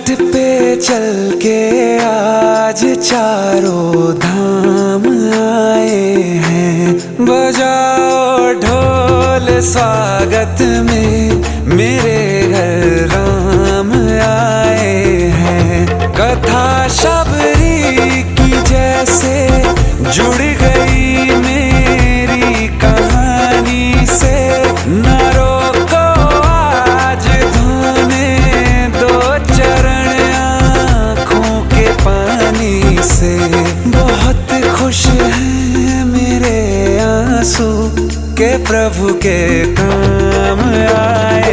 घाट पे चल के आज चारों धाम आए हैं। बजाओ ढोल स्वागत में, मेरे घर राम आए हैं। कथा शबरी की जैसे जुड़ गई मेरी कहानी से। न रोको आज धोने दो चरण आँखों के पानी से। बहुत खुश हैं मेरे आंसू के प्रभु के काम आए